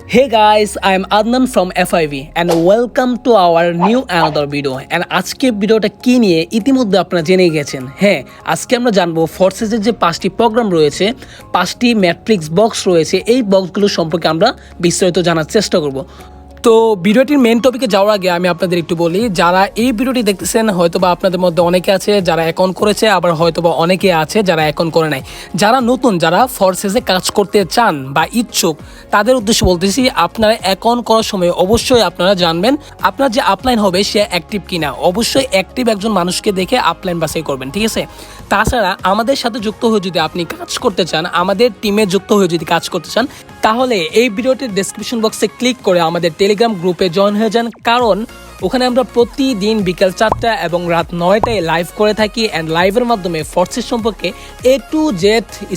Hey guys, I am Adnan from FIV and welcome to our new another video. And আজকে ভিডিওটা কি নিয়ে ইতিমধ্যে আপনারা জেনে গেছেন। হ্যাঁ, আজকে আমরা জানবো ফোর্সেসের যে 5টি প্রোগ্রাম রয়েছে, 5টি ম্যাট্রিক্স বক্স রয়েছে, এই বক্সগুলো সম্পর্কে আমরা বিস্তারিত জানার চেষ্টা করব। তো ভিডিওটির মেন টপিকে যাওয়ার আগে আমি আপনাদের একটু বলি, যারা এই ভিডিওটি দেখতেছেন হয়তোবা আপনাদের মধ্যে অনেকে আছে যারা অ্যাকাউন্ট করেছে, আবার হয়তোবা অনেকে আছে যারা অ্যাকাউন্ট করে নাই। যারা নতুন, যারা ফোর্সেসে কাজ করতে চান বা ইচ্ছুক, তাদের উদ্দেশ্যে বলতেছি, আপনারা অ্যাকাউন্ট করার সময় অবশ্যই আপনারা জানবেন আপনার যে আপলাইন হবে সে অ্যাক্টিভ কিনা। অবশ্যই অ্যাক্টিভ একজন মানুষকে দেখে আপলাইন বাছাই করবেন, ঠিক আছে? তাছাড়া আমাদের সাথে যুক্ত হয়ে যদি আপনি কাজ করতে চান, আমাদের টিমে যুক্ত হয়ে যদি কাজ করতে চান, তাহলে এই ভিডিওটির ডেসক্রিপশন বক্সে ক্লিক করে আমাদের টেলিগ্রাম গ্রুপে জয়েন হয়ে যান। কারণ ওখানে আমরা প্রতিদিন বিকাল 4টা এবং রাত 9টায় লাইভ করে থাকি অ্যান্ড লাইভের মাধ্যমে ফোর্সেস সম্পর্কে A to Z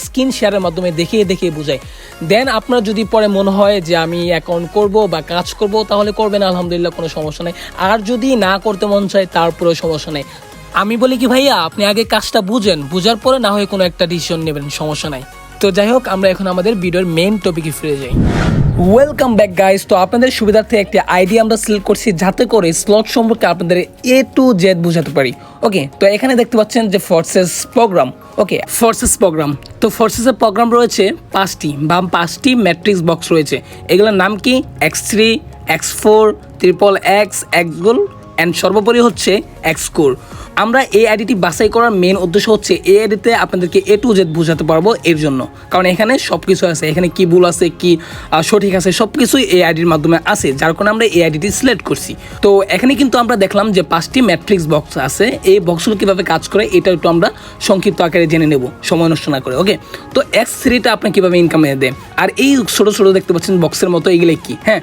স্ক্রিন শেয়ারের মাধ্যমে দেখিয়ে বুঝাই। দেন আপনার যদি পরে মনে হয় যে আমি অ্যাকাউন্ট করব বা কাজ করব, তাহলে করবেন, আলহামদুলিল্লাহ, কোনো সমস্যা নেই। আর যদি না করতে মন চায়, তারপরেও সমস্যা নেই। আমি বলি কি ভাইয়া, আপনি আগে কাজটা বুঝার পরে না হয় কোনো একটা ডিসিশন নেবেন, সমস্যা নাই। তো যাই হোক, আমরা এখন আমাদের ভিডিওর মেইন টপিকে ফিরে যাই। Welcome back guys. তো আপনাদের সুবিধার্থে একটি আইডি আমরা সিলেক্ট করছি, যাতে করে স্লট সম্পর্কে আপনাদের A to Z বোঝাতে পারি। ওকে, তো এখানে দেখতে পাচ্ছেন যে ফোর্সেস প্রোগ্রাম। ওকে, ফোর্সেস প্রোগ্রাম। তো ফোর্সেসের প্রোগ্রাম রয়েছে 5টি ম্যাট্রিক্স বক্স রয়েছে। এগুলোর নাম কি? X3, X4, XXX, Xgoal and সর্বোপরি হচ্ছে Xcore। আমরা এই আইডিটি বাছাই করার মেন উদ্দেশ্য হচ্ছে এই আইডিতে আপনাদেরকে A to Z বোঝাতে পারবো এর জন্য, কারণ এখানে সব কিছু আছে, এখানে কি ভুল আছে, কি সঠিক আছে, সব কিছুই এই আইডির মাধ্যমে আছে, যার কারণে আমরা এই আইডিটি সিলেক্ট করছি। তো এখানে কিন্তু আমরা দেখলাম যে 5টি ম্যাট্রিক্স বক্স আছে। এই বক্সগুলো কীভাবে কাজ করে এটা একটু আমরা সংক্ষিপ্ত আকারে জেনে নেব, সময় নষ্ট না করে। ওকে, তো X3টা আপনি কীভাবে ইনকাম এনে দেন, আর এই ছোটো ছোটো দেখতে পাচ্ছেন বক্সের মতো, এগুলো কি? হ্যাঁ,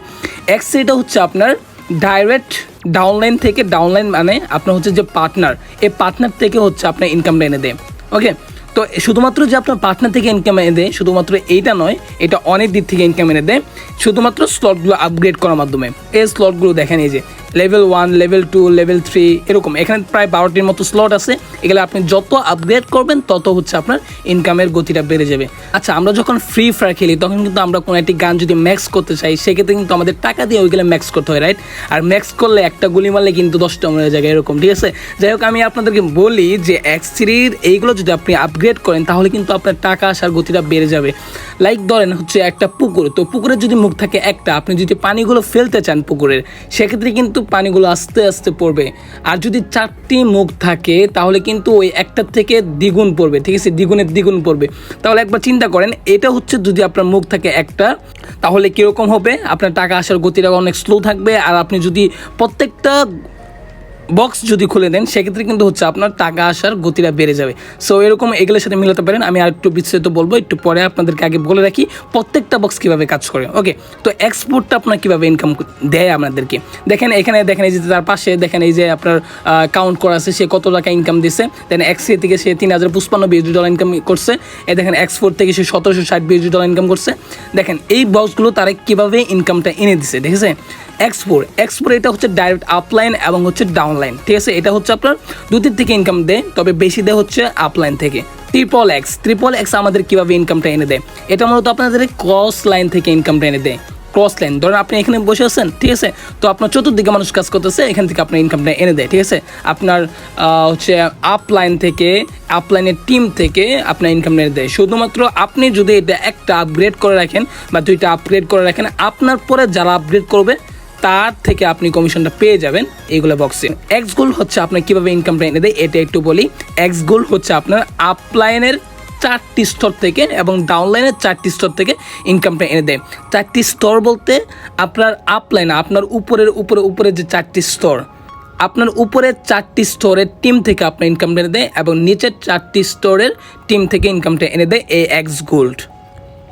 X3টা হচ্ছে আপনার ডাইরেক্ট ডাউনলাইন থেকে, ডাউনলাইন মানে আপনার হচ্ছে যে পার্টনার, এই পার্টনার থেকে হচ্ছে আপনার ইনকামটা এনে দেয়। ওকে, তো শুধুমাত্র যে আপনার পার্টনার থেকে ইনকাম এনে দেয় শুধুমাত্র এইটা নয়, এটা অনেক দিক থেকে ইনকাম এনে দেয়, শুধুমাত্র স্লটগুলো আপগ্রেড করার মাধ্যমে। এই স্লটগুলো দেখেন, এই যে লেভেল 1, লেভেল 2, লেভেল 3, এরকম এখানে প্রায় 12টির মতো স্লট আছে। এগুলো আপনি যত আপগ্রেড করবেন তত হচ্ছে আপনার ইনকামের গতিটা বেড়ে যাবে। আচ্ছা, আমরা যখন ফ্রি ফায়ার খেলি তখন কিন্তু আমরা কোনো একটি গান যদি ম্যাক্স করতে চাই, সেক্ষেত্রে কিন্তু আমাদের টাকা দিয়ে ওইগুলো ম্যাক্স করতে হয়, রাইট? আর ম্যাক্স করলে একটা গুলি মারলে কিন্তু 10টা মরে যায়, এরকম, ঠিক আছে? যাই হোক, আমি আপনাদেরকে বলি যে X3-র এইগুলো যদি আপনি আপগ্রেড করেন তাহলে কিন্তু আপনার টাকা আসার গতিটা বেড়ে যাবে। লাইক ধরেন হচ্ছে একটা পুকুর, তো পুকুরের যদি মুখ থাকে একটা, আপনি যদি পানিগুলো ফেলতে চান পুকুরের, সেক্ষেত্রে কিন্তু পানিগুলো আস্তে আস্তে পড়বে। আর যদি 4টি মুখ থাকে তাহলে কিন্তু ওই একটার থেকে দ্বিগুণ পড়বে, ঠিক আছে? দ্বিগুণ পড়বে। তাহলে একবার চিন্তা করেন, এটা হচ্ছে যদি আপনার মুখ থাকে একটা, তাহলে কীরকম হবে? আপনার টাকা আসার গতিটা অনেক স্লো থাকবে। আর আপনি যদি প্রত্যেকটা বক্স যদি খুলে দেন, সেক্ষেত্রে কিন্তু হচ্ছে আপনার টাকা আসার গতিটা বেড়ে যাবে। সো এরকম এগুলোর সাথে মিলাতে পারেন। আমি আর একটু বিস্তারিত বলবো একটু পরে, আপনাদেরকে আগে বলে রাখি প্রত্যেকটা বক্স কীভাবে কাজ করে। ওকে, তো এক্সপোর্টটা আপনার কীভাবে ইনকাম দেয় আপনাদেরকে দেখেন। এখানে দেখেন, এই যে তার পাশে দেখেন, এই যে আপনার কাউন্ট করা আছে সে কত টাকা ইনকাম দিচ্ছে। দেন X3 থেকে সে $3055 ইনকাম করছে। এই দেখেন X4 থেকে সে $1760 ইনকাম করছে। দেখেন এই বক্সগুলো তারা কীভাবে ইনকামটা এনে দিছে, দেখেছে? X4 এটা হচ্ছে ডাইরেক্ট আপলাইন এবং হচ্ছে ডাউনলাইন, ঠিক আছে? এটা হচ্ছে আপনার দুটির থেকে ইনকাম দেয়, তবে বেশি দেয় হচ্ছে আপলাইন থেকে। XXX আমাদের কীভাবে ইনকামটা এনে দেয়? এটা মূলত আপনাদের ক্রস লাইন থেকে ইনকামটা এনে দেয়। ক্রস লাইন, ধরেন আপনি এখানে বসে আছেন, ঠিক আছে? তো আপনার চতুর্দিকে মানুষ কাজ করতেছে, এখান থেকে আপনার ইনকামটা এনে দেয়, ঠিক আছে? আপনার হচ্ছে আপলাইন থেকে, আপলাইনের টিম থেকে আপনার ইনকামটা এনে দেয়। শুধুমাত্র আপনি যদি এটা একটা আপগ্রেড করে রাখেন বা 2টা আপগ্রেড করে রাখেন, আপনার পরে যারা আপগ্রেড করবে তার থেকে আপনি কমিশনটা পেয়ে যাবেন এইগুলো বক্সে। Xgoal হচ্ছে আপনার কীভাবে ইনকামটা এনে দেয় এটা একটু বলি। Xgoal হচ্ছে আপনার আপলাইনের 4টি স্তর থেকে এবং ডাউনলাইনের 4টি স্তর থেকে ইনকামটা এনে দেয়। 4টি স্তর বলতে আপনার আপলাইন, আপনার উপরে যে 4টি স্তর, আপনার উপরের 4টি স্তরের টিম থেকে আপনার ইনকামটা এনে দেয় এবং নিচের 4টি স্তরের টিম থেকে ইনকামটা এনে দেয় এই Xgoal।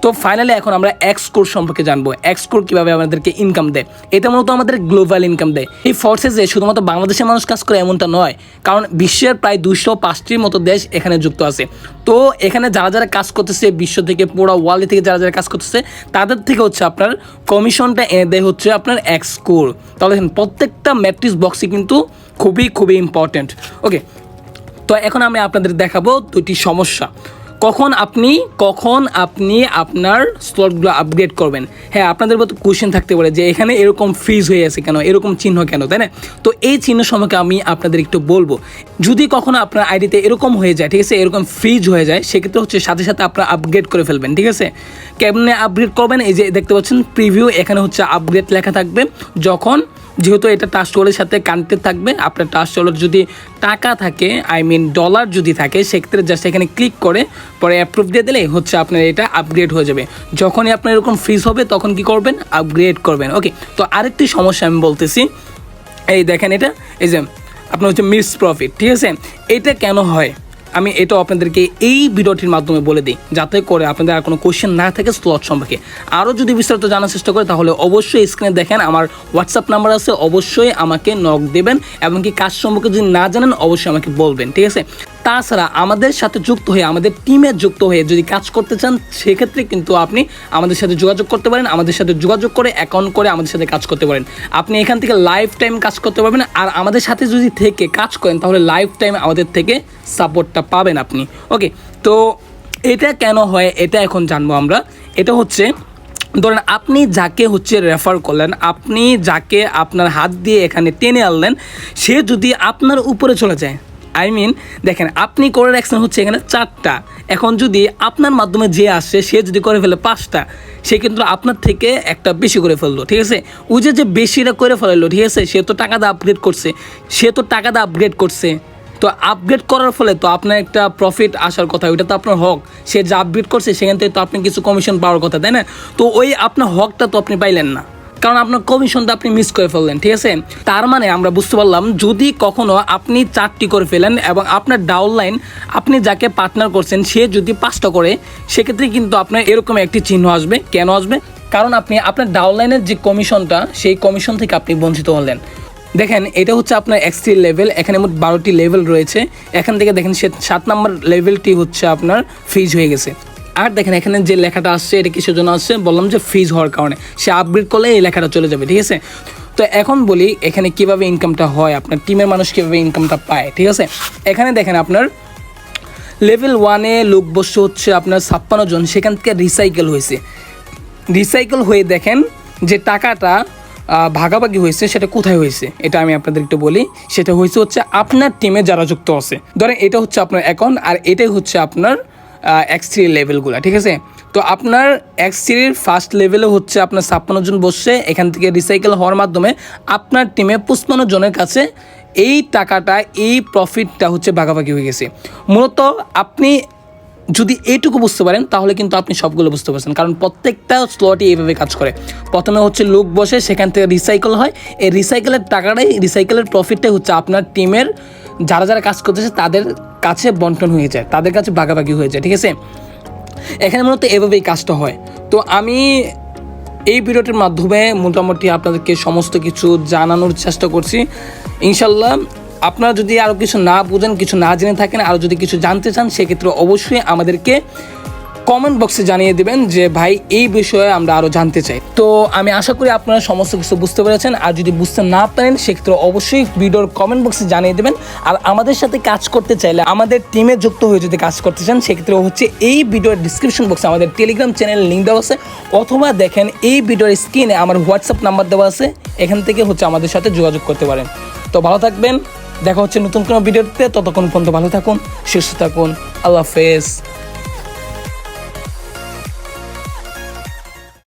তো ফাইনালি এখন আমরা Xcore সম্পর্কে জানবো। Xcore কীভাবে আমাদেরকে ইনকাম দেয়। এটা মূলত আমাদের গ্লোবাল ইনকাম দেয়। এই ফোর্সেসে শুধুমাত্র বাংলাদেশের মানুষ কাজ করে এমনটা নয়, কারণ বিশ্বের প্রায় 205টির মতো দেশ এখানে যুক্ত আছে। তো এখানে যারা কাজ করতেছে, বিশ্ব থেকে পুরো ওয়ার্ল্ড থেকে যারা কাজ করতেছে, তাদের থেকে হচ্ছে আপনার কমিশনটা এনে দেয় হচ্ছে আপনার Xcore। তাহলে দেখেন প্রত্যেকটা ম্যাট্রিক্স বক্সই কিন্তু খুবই ইম্পর্টেন্ট। ওকে, তো এখন আমি আপনাদের দেখাবো 2টি সমস্যা। কখন আপনি আপনার স্লটগুলো আপগ্রেড করবেন। হ্যাঁ, আপনাদের মতো কোশ্চেন থাকতে পারে যে এখানে এরকম ফ্রিজ হয়ে আছে কেন, এরকম চিহ্ন কেন, তাই না? তো এই চিহ্ন সম্পর্কে আমি আপনাদের একটু বলবো। যদি কখনো আপনার আইডিতে এরকম হয়ে যায়, ঠিক আছে, এরকম ফ্রিজ হয়ে যায়, সেক্ষেত্রে হচ্ছে সাথে সাথে আপনারা আপগ্রেড করে ফেলবেন, ঠিক আছে? কেমনে আপগ্রেড করবেন? এই যে দেখতে পাচ্ছেন প্রিভিউ, এখানে হচ্ছে আপগ্রেড লেখা থাকবে। যেহেতু এটা ট্রাস্ট ওয়ালেটের সাথে কানেক্টেড থাকবে, আপনার ট্রাস্ট ওয়ালেট যদি টাকা থাকে, ডলার যদি থাকে, সেক্ষেত্রে জাস্ট এখানে ক্লিক করে পরে অ্যাপ্রুভ দিয়ে দিলে হচ্ছে আপনার এটা আপগ্রেড হয়ে যাবে। যখনই আপনার এরকম ফ্রিজ হবে তখন কি করবেন? আপগ্রেড করবেন। ওকে, তো আরেকটি সমস্যা আমি বলতেছি। এই দেখেন, এটা এই যে আপনার হচ্ছে মিস প্রফিট, ঠিক আছে? এটা কেন হয় আমি এটাও আপনাদেরকে এই ভিডিওটির মাধ্যমে বলে দিই, যাতে করে আপনাদের আর কোনো কোশ্চেন না থাকে স্লট সম্পর্কে। আরও যদি বিস্তারিত জানার চেষ্টা করে তাহলে অবশ্যই স্ক্রিনে দেখেন আমার হোয়াটসঅ্যাপ নাম্বার আছে, অবশ্যই আমাকে নক দেবেন, এবং কি কাজ সম্পর্কে যদি না জানেন অবশ্যই আমাকে বলবেন, ঠিক আছে? তাছাড়া আমাদের সাথে যুক্ত হয়ে, আমাদের টিমে যুক্ত হয়ে যদি কাজ করতে চান, সেক্ষেত্রে কিন্তু আপনি আমাদের সাথে যোগাযোগ করতে পারেন। আমাদের সাথে যোগাযোগ করে অ্যাকাউন্ট করে আমাদের সাথে কাজ করতে পারেন। আপনি এখান থেকে লাইফ টাইম কাজ করতে পারবেন, আর আমাদের সাথে যদি থেকে কাজ করেন তাহলে লাইফ টাইম আমাদের থেকে সাপোর্টটা পাবেন আপনি। ওকে, তো এটা কেন হয় এটা এখন জানবো আমরা। এটা হচ্ছে, ধরেন আপনি যাকে হচ্ছে রেফার করলেন, আপনি যাকে আপনার হাত দিয়ে এখানে টেনে আনলেন, সে যদি আপনার উপরে চলে যায়, দেখেন, আপনি করে রাখছেন হচ্ছে এখানে 4টা, এখন যদি আপনার মাধ্যমে যে আসে সে যদি করে ফেলে 5টা, সে কিন্তু আপনার থেকে একটা বেশি করে ফেললো, ঠিক আছে? ওই যে বেশিটা করে ফেললো, ঠিক আছে, সে তো টাকা দিয়ে আপগ্রেড করছে, তো আপগ্রেড করার ফলে তো আপনার একটা প্রফিট আসার কথা, ওইটা তো আপনার হক। সে যে আপগ্রেড করছে সেখান থেকে তো আপনি কিছু কমিশন পাওয়ার কথা, তাই না? তো ওই আপনার হকটা তো আপনি পাইলেন না, কারণ আপনার কমিশনটা আপনি মিস করে ফেললেন, ঠিক আছে? তার মানে আমরা বুঝতে পারলাম, যদি কখনো আপনি 4টি করে ফেলেন এবং আপনার ডাউনলাইন, আপনি যাকে পার্টনার করছেন, সে যদি 5টা করে, সেক্ষেত্রে কিন্তু আপনার এরকম একটি চিহ্ন আসবে। কেন আসবে? কারণ আপনি আপনার ডাউনলাইনের যে কমিশনটা, সেই কমিশন থেকে আপনি বঞ্চিত হলেন। দেখেন, এটা হচ্ছে আপনার X3 লেভেল, এখানে মোট 12টি লেভেল রয়েছে। এখান থেকে দেখেন 7 নম্বর লেভেলটি হচ্ছে আপনার ফ্রিজ হয়ে গেছে। আর দেখেন এখানে যে লেখাটা আসছে, এটা কিসের জন্য আসছে? বললাম যে ফ্রিজ হওয়ার কারণে। সে আপগ্রেড করলে এই লেখাটা চলে যাবে, ঠিক আছে? তো এখন বলি এখানে কিভাবে ইনকামটা হয়, আপনার টিমের মানুষ কীভাবে ইনকামটা পায়, ঠিক আছে? এখানে দেখেন আপনার লেভেল 1-এ লোক বসে হচ্ছে আপনার 56 জন, সেখান থেকে রিসাইকেল হয়ে দেখেন যে টাকাটা ভাগাভাগি হয়েছে, সেটা কোথায় হয়েছে এটা আমি আপনাদের একটু বলি। সেটা হয়েছে হচ্ছে আপনার টিমে যারা যুক্ত আছে। ধরেন এটা হচ্ছে আপনার অ্যাকাউন্ট, আর এটাই হচ্ছে আপনার X3 লেভেলগুলো, ঠিক আছে? তো আপনার X3-র ফার্স্ট লেভেলে হচ্ছে আপনার 56 জন বসছে, এখান থেকে রিসাইকেল হওয়ার মাধ্যমে আপনার টিমে 55 জনের কাছে এই টাকাটা, এই প্রফিটটা হচ্ছে ভাগাভাগি হয়ে গেছে। মূলত আপনি যদি এইটুকু বুঝতে পারেন তাহলে কিন্তু আপনি সবগুলো বুঝতে পারছেন, কারণ প্রত্যেকটা স্লটই এইভাবে কাজ করে। প্রথমে হচ্ছে লোক বসে, সেখান থেকে রিসাইকেল হয়, এই রিসাইকেলের প্রফিটটাই হচ্ছে আপনার টিমের যারা যারা কাজ করতেছে তাদের কাছে বন্টন হয়ে যায়, তাদের কাছে ভাগাভাগি হয়ে যায়, ঠিক আছে? এখানে মূলত এভাবেই কাজটা হয়। তো আমি এই ভিডিওটির মাধ্যমে মোটামুটি আপনাদেরকে সমস্ত কিছু জানানোর চেষ্টা করছি। ইনশাল্লাহ আপনারা যদি আরও কিছু না বুঝেন, কিছু না জেনে থাকেন, আরও যদি কিছু জানতে চান, সেক্ষেত্রে অবশ্যই আমাদেরকে কমেন্ট বক্সে জানিয়ে দেবেন যে ভাই এই বিষয়ে আমরা আরও জানতে চাই। তো আমি আশা করি আপনারা সমস্ত কিছু বুঝতে পেরেছেন। আর যদি বুঝতে না পারেন সেক্ষেত্রে অবশ্যই ভিডিওর কমেন্ট বক্সে জানিয়ে দেবেন। আর আমাদের সাথে কাজ করতে চাইলে, আমাদের টিমে যুক্ত হয়ে যদি কাজ করতে চান, সেক্ষেত্রে হচ্ছে এই ভিডিওর ডিসক্রিপশন বক্সে আমাদের টেলিগ্রাম চ্যানেলের লিঙ্ক দেওয়া আছে, অথবা দেখেন এই ভিডিওর স্ক্রিনে আমার হোয়াটসঅ্যাপ নাম্বার দেওয়া আছে, এখান থেকে হচ্ছে আমাদের সাথে যোগাযোগ করতে পারেন। তো ভালো থাকবেন, দেখা হচ্ছে নতুন কোনো ভিডিওতে। ততক্ষণ পর্যন্ত ভালো থাকুন, সুস্থ থাকুন, আল্লাহ হাফেজ।